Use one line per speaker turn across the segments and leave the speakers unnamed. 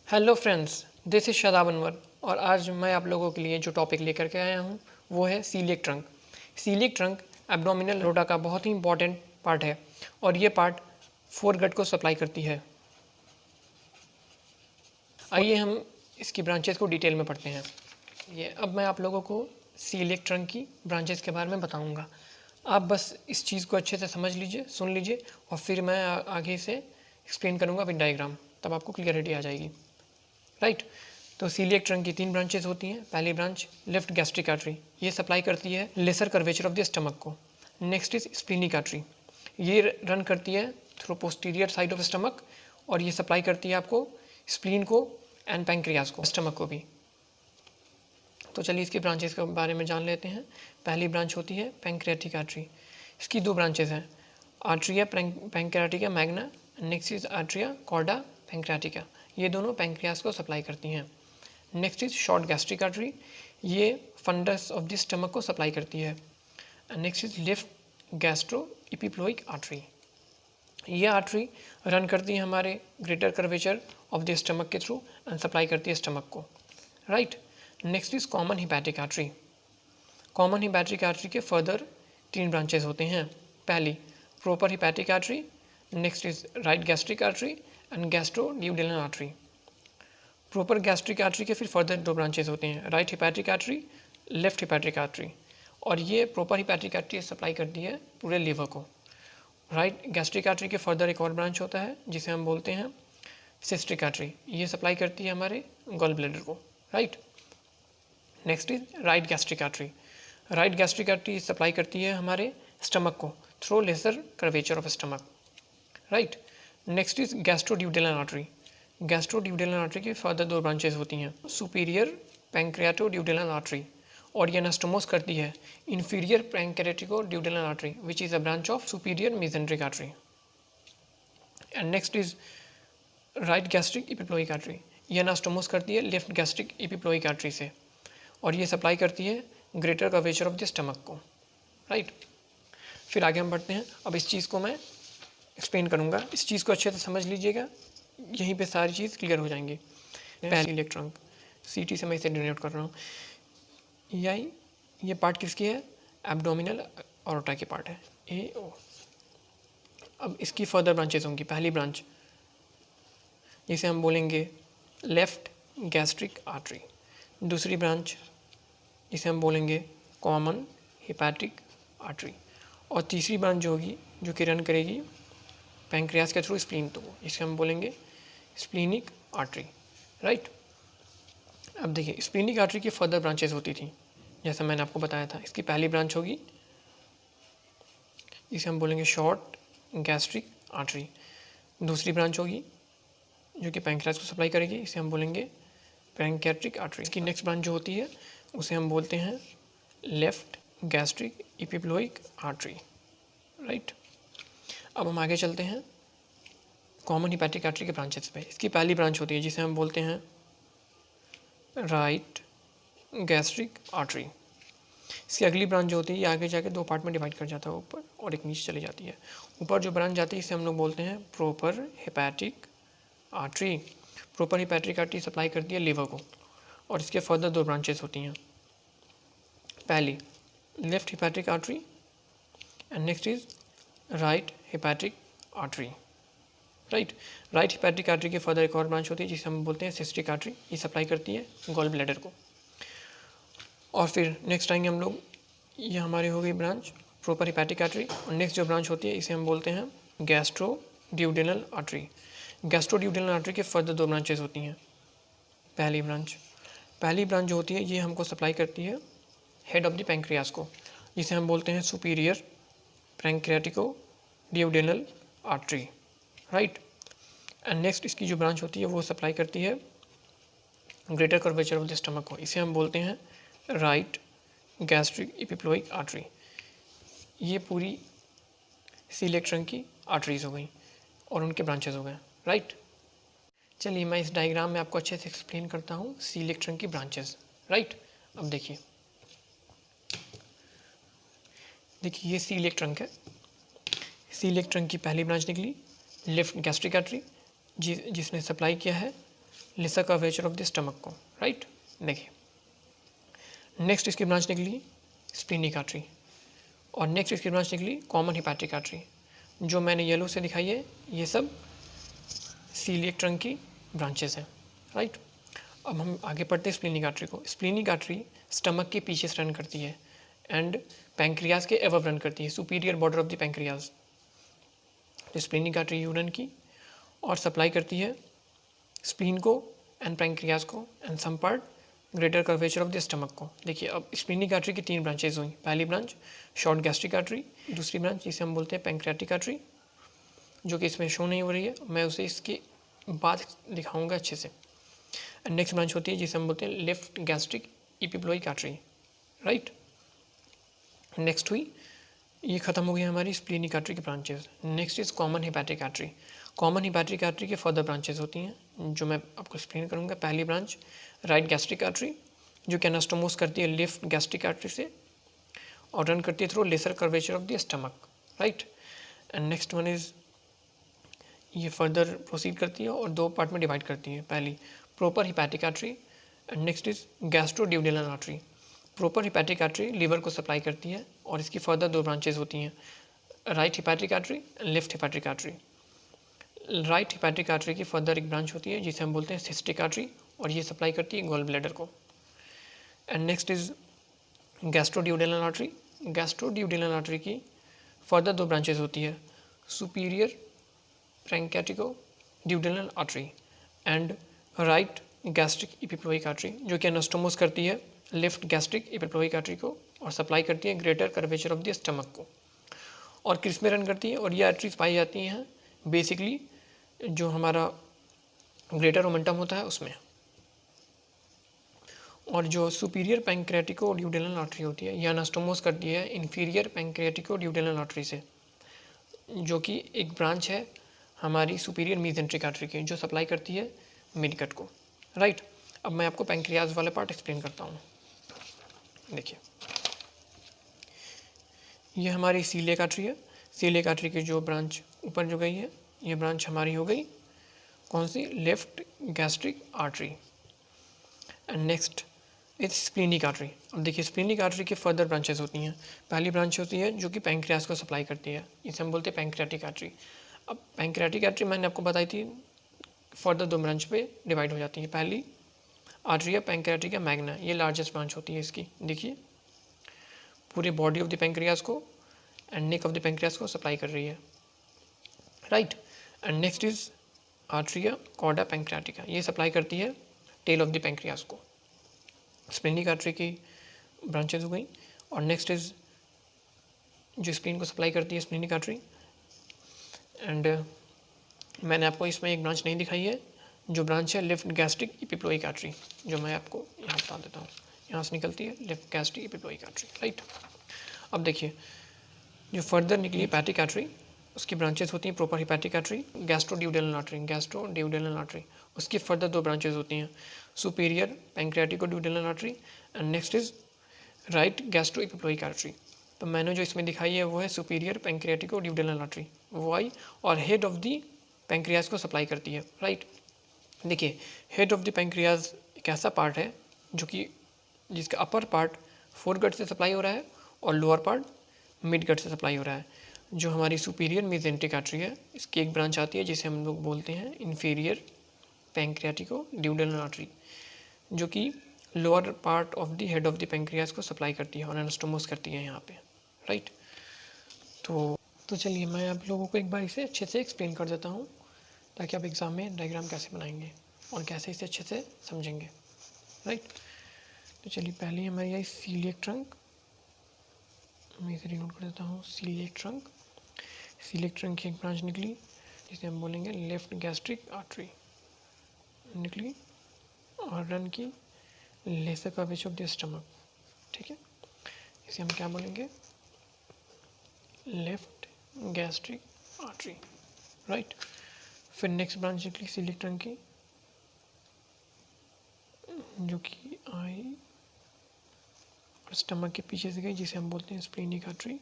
Hello friends, this is Shadab Anwar और आज मैं आप लोगों के लिए जो टॉपिक लेकर के आया हूँ वो है coeliac trunk. Coeliac trunk abdominal रोडा का बहुत ही इंपॉर्टेंट पार्ट है और ये पार्ट फोरगट को सप्लाई करती है। आइए हम इसकी ब्रांचेस को डिटेल में पढ़ते हैं। ये अब मैं आप लोगों को सीलिएक ट्रंक की ब्रांचेस के बारे में बताऊँगा। आप बस इस चीज़ को अच्छे से समझ लीजिए, सुन लीजिए और फिर मैं आगे से एक्सप्लेन करूँगा विद डायग्राम, तब आपको क्लियरिटी आ जाएगी। राइट। तो सीलिएक ट्रंक की 3 ब्रांचेस होती हैं। पहली ब्रांच लेफ्ट गैस्ट्रिक आर्टरी, ये सप्लाई करती है laser curvature of the stomach को। नेक्स्ट इज स्प्लीनिक आर्टरी, ये रन करती है through posterior side of stomach और ये सप्लाई करती है आपको स्प्लीन को एंड पैंक्रियास को, स्टमक को भी। तो चलिए इसकी ब्रांचेस के बारे में जान लेते हैं। पहली ब्रांच होती है पैंक्रियाटिक आर्टरी। इसकी 2 ब्रांचेस हैं, arteria pancreatica magna, next is arteria cauda pancreatica. ये दोनों पैंक्रियास को सप्लाई करती हैं। Next is short gastric artery, ये फंडस ऑफ द स्टमक को सप्लाई करती है। Next is left gastroepiploic artery, ये आर्टरी रन करती है हमारे greater curvature of the stomach के थ्रू एंड सप्लाई करती है स्टमक को। Right. Next is common hepatic artery. Common hepatic artery के फर्दर 3 ब्रांचेस होते हैं। पहली proper hepatic artery, next is right gastric artery and gastroduodenal artery. Proper gastric artery के फिर फर्दर 2 ब्रांचेस होते हैं, right hepatic artery, left hepatic artery. और ये प्रोपर हिपैटिक आर्टरी सप्लाई करती है पूरे लीवर को। राइट गैस्ट्रिक आर्टरी के फर्दर एक और ब्रांच होता है जिसे हम बोलते हैं सिस्टिक आर्टरी, ये सप्लाई करती है हमारे गॉल ब्लैडर को। Right. Next is right gastric artery. Right gastric artery supply करती है हमारे स्टमक को through lesser curvature of stomach. Right. Next is gastroduodenal artery. Gastroduodenal artery की फर्दर 2 ब्रांचेस होती हैं, सुपीरियर पैंक्रियाटोड्यूडेनल आर्टरी और ये एनास्टोमोस करती है inferior pancreaticoduodenal artery which is a branch of superior mesenteric artery. And next is right gastric इपिप्लोइक artery, ये anastomose करती है लेफ्ट गैस्ट्रिक इपिप्लोइक आर्टरी से और ये सप्लाई करती है greater curvature of the stomach को। राइट। फिर आगे हम बढ़ते हैं। अब इस चीज़ को मैं एक्सप्लेन करूँगा, इस चीज़ को अच्छे से समझ लीजिएगा, यहीं पे सारी चीज़ क्लियर हो जाएंगी। पहली इलेक्ट्रॉन सीटी से मैं इसे डिनोट कर रहा हूँ। यही ये पार्ट किसकी है, एब्डोमिनल ऑर्टा की पार्ट है, ए ओ। अब इसकी फर्दर ब्रांचेस होंगी। पहली ब्रांच जिसे हम बोलेंगे लेफ्ट गैस्ट्रिक आर्टरी, दूसरी ब्रांच जिसे हम बोलेंगे कॉमन हिपैटिक आर्टरी और तीसरी ब्रांच जो होगी जो कि रन करेगी पैंक्रियास के थ्रू स्प्लीन, तो इसे हम बोलेंगे स्प्लीनिक आर्टरी। राइट। अब देखिए स्प्लीनिक आर्टरी की फर्दर ब्रांचेस होती थी जैसा मैंने आपको बताया था। इसकी पहली ब्रांच होगी इसे हम बोलेंगे शॉर्ट गैस्ट्रिक आर्टरी, दूसरी ब्रांच होगी जो कि पैंक्रियास को सप्लाई करेगी, इसे हम बोलेंगे पैंक्रियाटिक आर्टरी। इसकी नेक्स्ट ब्रांच जो होती है उसे हम बोलते हैं लेफ्ट गैस्ट्रिक इपिप्लोइक आर्टरी। राइट। अब हम आगे चलते हैं कॉमन हिपैटिक आर्टरी के ब्रांचेस पे। इसकी पहली ब्रांच होती है जिसे हम बोलते हैं राइट गैस्ट्रिक आर्टरी। इसकी अगली ब्रांच जो होती है ये आगे जाके 2 पार्ट में डिवाइड कर जाता है, ऊपर और एक नीचे चली जाती है। ऊपर जो ब्रांच जाती है इसे हम लोग बोलते हैं proper hepatic artery. Proper hepatic artery supply करती है लीवर को और इसके फर्दर 2 ब्रांचेस होती हैं। पहली left hepatic artery and next is right hepatic artery. Right. Right hepatic artery की फर्दर एक और ब्रांच होती है जिसे हम बोलते हैं सिस्टिक आर्टरी, ये सप्लाई करती है गॉल ब्लैडर को। और फिर नेक्स्ट आएंगे हम लोग, ये हमारी हो गई ब्रांच प्रोपर हिपैटिक आर्टरी और नेक्स्ट जो ब्रांच होती है इसे हम बोलते हैं गैस्ट्रोड्यूडेनल आर्टरी। गैस्ट्रोड्यूडेनल आर्टरी के फर्दर 2 ब्रांचेस होती हैं। पहली ब्रांच जो होती है ये हमको सप्लाई करती है हेड ऑफ द पैंक्रियास को, जिसे हम बोलते हैं superior pancreaticoduodenal artery. Right. And next इसकी जो ब्रांच होती है वो सप्लाई करती है greater curvature of the stomach को, इसे हम बोलते हैं राइट गैस्ट्रिक इपिप्लोइक आर्टरी। ये पूरी सीलिएक ट्रंक की आर्टरीज हो गई और उनके ब्रांचेस हो गए। राइट। चलिए मैं इस डायग्राम में आपको अच्छे से एक्सप्लेन करता हूँ सीलिएक ट्रंक की ब्रांचेस। राइट। अब देखिए ये सीलिएक ट्रंक है। सीलिएक ट्रंक की पहली ब्रांच निकली लेफ्ट गैस्ट्रिक आर्टरी जिसने सप्लाई किया है laser curvature of the stomach को, राइट। देखिए नेक्स्ट इसकी ब्रांच निकली स्प्लीनिक आर्टरी, और नेक्स्ट इसकी ब्रांच निकली कॉमन हिपैटिक आर्टरी। जो मैंने येलो से दिखाई है ये सब सीलिएक ट्रंक की ब्रांचेस हैं, राइट। अब हम आगे पढ़ते हैं स्प्लीनिक आर्टरी को। स्प्लीनिक आर्टरी स्टमक के पीछे से रन करती है एंड पैंक्रियाज के एबव रन करती है, superior border of the pancreas. तो स्प्लीनिक आर्टरी यूरिन की और सप्लाई करती है स्प्लीन को एंड पैंक्रियाज को and some part greater curvature of the stomach को। देखिए अब स्प्लीनिक आर्टरी की 3 ब्रांचेज हुई। पहली ब्रांच शॉर्ट गैस्ट्रिक आर्टरी, दूसरी ब्रांच जिसे हम बोलते हैं पैंक्रियाटिक आर्टरी, जो कि इसमें शो नहीं हो रही है, मैं उसे इसके बाद दिखाऊंगा अच्छे से। एंड नेक्स्ट ब्रांच होती है जिसे हम बोलते हैं left gastric इपिप्लोइक artery, right. Next हुई, ये खत्म हो गई हमारी स्प्लीनिक आर्टरी की branches. Next is common hepatic artery. Common hepatic artery के फर्दर ब्रांचेस होती हैं जो मैं आपको एक्सप्लेन करूंगा। पहली ब्रांच राइट गैस्ट्रिक आर्टरी, जो कि एनास्टोमोस करती है लेफ्ट गैस्ट्रिक आर्टरी से और रन करती है through lesser curvature of the stomach, right. And next one is, ये फर्दर प्रोसीड करती है और 2 पार्ट में डिवाइड करती है। पहली proper hepatic artery and next is gastroduodenal artery. Proper hepatic artery liver को सप्लाई करती है और इसकी फर्दर 2 ब्रांचेज होती हैं, right hepatic artery and left hepatic artery. Right hepatic artery की फर्दर एक ब्रांच होती है जिसे हम बोलते हैं सिस्टिक आर्टरी, और ये सप्लाई करती है गॉल ब्लैडर को। And next is gastroduodenal artery. Gastroduodenal artery की फर्दर 2 ब्रांचेज होती है, superior pancreaticoduodenal artery and right gastric इपिप्लोइक artery, जो कि एनास्टोमोस करती है लेफ्ट गैस्ट्रिक इपिप्लोइक आर्टरी को और सप्लाई करती है greater curvature of the stomach को, और किस में रन करती है, और ये आर्टरीज पाई जाती हैं बेसिकली जो हमारा ग्रेटर मोमेंटम होता है उसमें। और जो सुपीरियर पैंक्रियाटिको ड्यूडेनल आर्टरी होती है यह एनास्टोमोस करती है इन्फीरियर पैंक्रियाटिको ड्यूडेनल आर्टरी से, जो कि एक ब्रांच है हमारी सुपीरियर मीजेंट्रिक आर्टरी की, जो सप्लाई करती है मिडगट को, राइट। अब मैं आपको पैंक्रियाज वाला पार्ट एक्सप्लेन करता हूँ। देखिए ये हमारी सीलिएक आर्टरी है। सीलिएक आर्टरी की जो ब्रांच ऊपर जो गई है ये ब्रांच हमारी हो गई कौन सी, left gastric artery. And next is splenic artery. अब देखिए स्प्लीनिक आर्टरी की फर्दर ब्रांचेस होती हैं। पहली ब्रांच होती है जो कि पैंक्रियाज को सप्लाई करती है, इसे हम बोलते हैं पैंक्रियाटिक आर्टरी। अब पैंक्रियाटिक आर्टरी मैंने आपको बताई थी फर्दर 2 ब्रांच पे डिवाइड हो जाती है। पहली आर्टरिया पैंक्रियाटिका मैग्ना, ये लार्जेस्ट ब्रांच होती है इसकी। देखिए पूरे बॉडी ऑफ द पैंक्रियाज को and neck of the pancreas को सप्लाई कर रही है, right. And next is arteria cauda pancreatica, ये सप्लाई करती है टेल ऑफ द पैंक्रियाज को। स्प्लीनिक आर्टरी की ब्रांचेज हो गई। और नेक्स्ट इज जो स्प्लीन को सप्लाई करती है स्प्लीनिक आर्टरी। एंड मैंने आपको इसमें एक ब्रांच नहीं दिखाई है, जो ब्रांच है लेफ्ट गैस्ट्रिक इपिप्लोइक आर्टरी, जो मैं आपको यहाँ बता देता हूँ। यहाँ से निकलती है लेफ्ट गैस्ट्रिक इपिप्लोइक आर्टरी, राइट। अब देखिए जो फर्दर निकली हिपैटिक आर्टरी, उसकी ब्रांचेस होती हैं proper hepatic artery, gastroduodenal artery, gastroduodenal artery. उसकी फर्दर 2 ब्रांचेस होती हैं, superior pancreaticoduodenal artery and next is right gastroepiploic artery. तो मैंने जो इसमें दिखाई है वो है सुपीरियर पैंक्रियाटिको ड्यूडेनल आर्टरी, वो आई और हेड ऑफ द पैंक्रियाज को सप्लाई करती है, राइट। देखिए हेड ऑफ द पैंक्रियाज एक ऐसा पार्ट है जो कि जिसका अपर पार्ट फोरगट से सप्लाई हो रहा है और लोअर पार्ट मिडगट से सप्लाई हो रहा है। जो हमारी सुपीरियर मीजेंट्रिक आर्टरी है इसकी एक ब्रांच आती है जिसे हम लोग बोलते हैं इन्फीरियर पैंक्रियाटिको ड्यूडेनल आर्टरी, जो कि lower part of the head of the pancreas को सप्लाई करती है और एनास्टोमोस करती है यहाँ पे, राइट। तो चलिए मैं आप लोगों को एक बार इसे अच्छे से एक्सप्लेन कर देता हूँ ताकि आप एग्ज़ाम में डायग्राम कैसे बनाएंगे और कैसे इसे अच्छे से समझेंगे, राइट। तो चलिए पहले हमारी आई सीलिएक ट्रंक, मैं इसे नोट कर देता हूँ सीलिएक ट्रंक। सीलिएक ट्रंक की एक ब्रांच निकली जिसे हम बोलेंगे लेफ्ट गैस्ट्रिक आर्टरी निकली और रन की laser curvature of the stomach, ठीक है। इसे हम क्या बोलेंगे, लेफ्ट गैस्ट्रिक आर्टरी, राइट। फिर नेक्स्ट ब्रांच निकली सीलिएक ट्रंक की जो कि आई और स्टमक के पीछे से गई जिसे हम बोलते हैं स्प्लीनिक आर्टरी।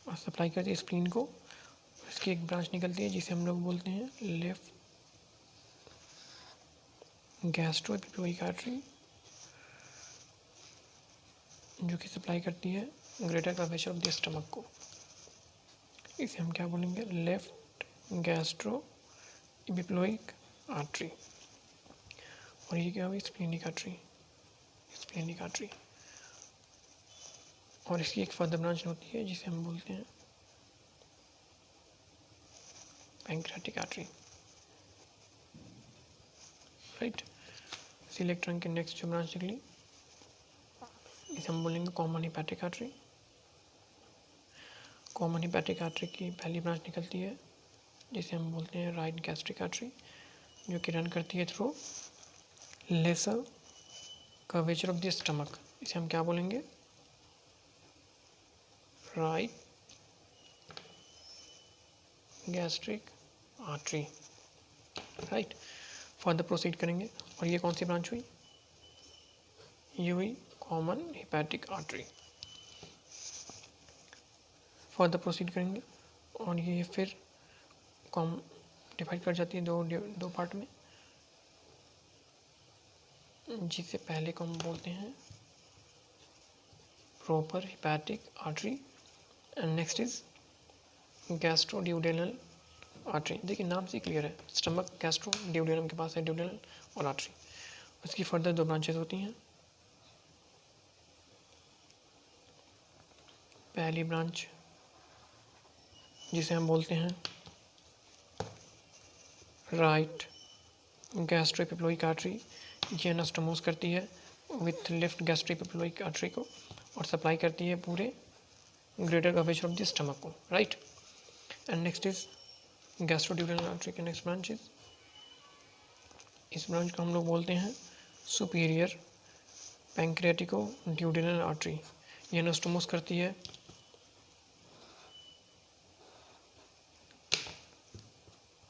और सप्लाई करती है स्प्लीन को। इसकी एक ब्रांच निकलती है जिसे हम लोग बोलते हैं लेफ्ट गैस्ट्रोएपिप्लोइक आर्टरी, जो कि सप्लाई करती है greater curvature of the stomach को। इसे हम क्या बोलेंगे, लेफ्ट गैस्ट्रोएपिप्लोइक आर्टरी। और ये क्या हुई, स्प्लीनिक आर्टरी, स्प्लीनिक आर्टरी। और इसकी एक फर्दर ब्रांच होती है जिसे हम बोलते हैं pancreatic artery, right. Celiac trunk की नेक्स्ट जो ब्रांच निकली इसे हम बोलेंगे common hepatic artery. Common hepatic artery की पहली ब्रांच निकलती है जिसे हम बोलते हैं राइट गैस्ट्रिक आर्टरी, जो कि रन करती है through lesser curvature of the stomach. इसे हम क्या बोलेंगे, right gastric artery, right. Further proceed करेंगे। और ये कौन सी ब्रांच हुई, ये हुई common hepatic artery. Further proceed करेंगे और ये फिर कॉम डिवाइड कर जाती है दो पार्ट में, जिसे पहले को हम बोलते हैं proper hepatic artery and next is gastroduodenal artery. देखिए नाम से क्लियर है, स्टमक गैस्ट्रोड्यूडेनम के पास है ड्यूडेनल और आर्टरी। उसकी फर्दर दो ब्रांचेस होती हैं। पहली ब्रांच जिसे हम बोलते हैं राइट गैस्ट्रोएपिप्लोइक आर्टरी, ये एनास्टोमोस करती है विथ लेफ्ट गैस्ट्रोएपिप्लोइक आर्टरी को और सप्लाई करती है पूरे greater curvature of the stomach को, right. And next is gastroduodenal artery के नेक्स्ट ब्रांच इज, इस ब्रांच को हम लोग बोलते हैं सुपीरियर पैंक्रियाटिको ड्यूडेनल आर्टरी। ये एनास्टोमोस करती है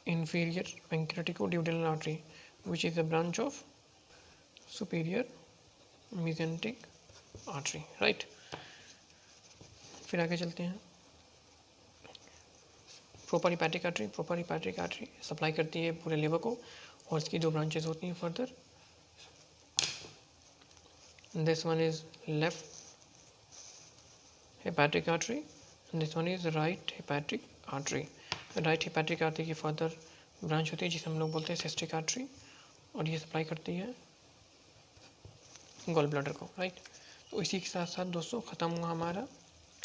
inferior pancreaticoduodenal artery, which is a branch of superior mesenteric artery, right। फिर आगे चलते हैं। Proper hepatic artery, proper hepatic artery supply करती है पूरे लिवर को और इसकी दो ब्रांचेस होती हैं further. This one is left hepatic artery, this one is right hepatic artery. Right hepatic artery की फर्दर ब्रांच होती है जिसे हम लोग बोलते हैं सिस्टिक आर्टरी और ये सप्लाई करती है गॉल ब्लैडर को, राइट। तो इसी के साथ साथ दोस्तों ख़त्म हुआ हमारा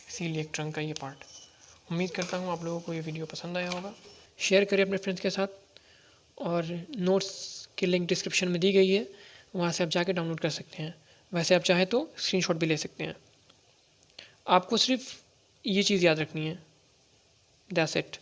सीलिएक ट्रंक का ये पार्ट। उम्मीद करता हूँ आप लोगों को ये वीडियो पसंद आया होगा। शेयर करें अपने फ्रेंड्स के साथ और नोट्स की लिंक डिस्क्रिप्शन में दी गई है, वहाँ से आप जाके डाउनलोड कर सकते हैं। वैसे आप चाहें तो स्क्रीनशॉट भी ले सकते हैं। आपको सिर्फ ये चीज़ याद रखनी है, दैट्स इट।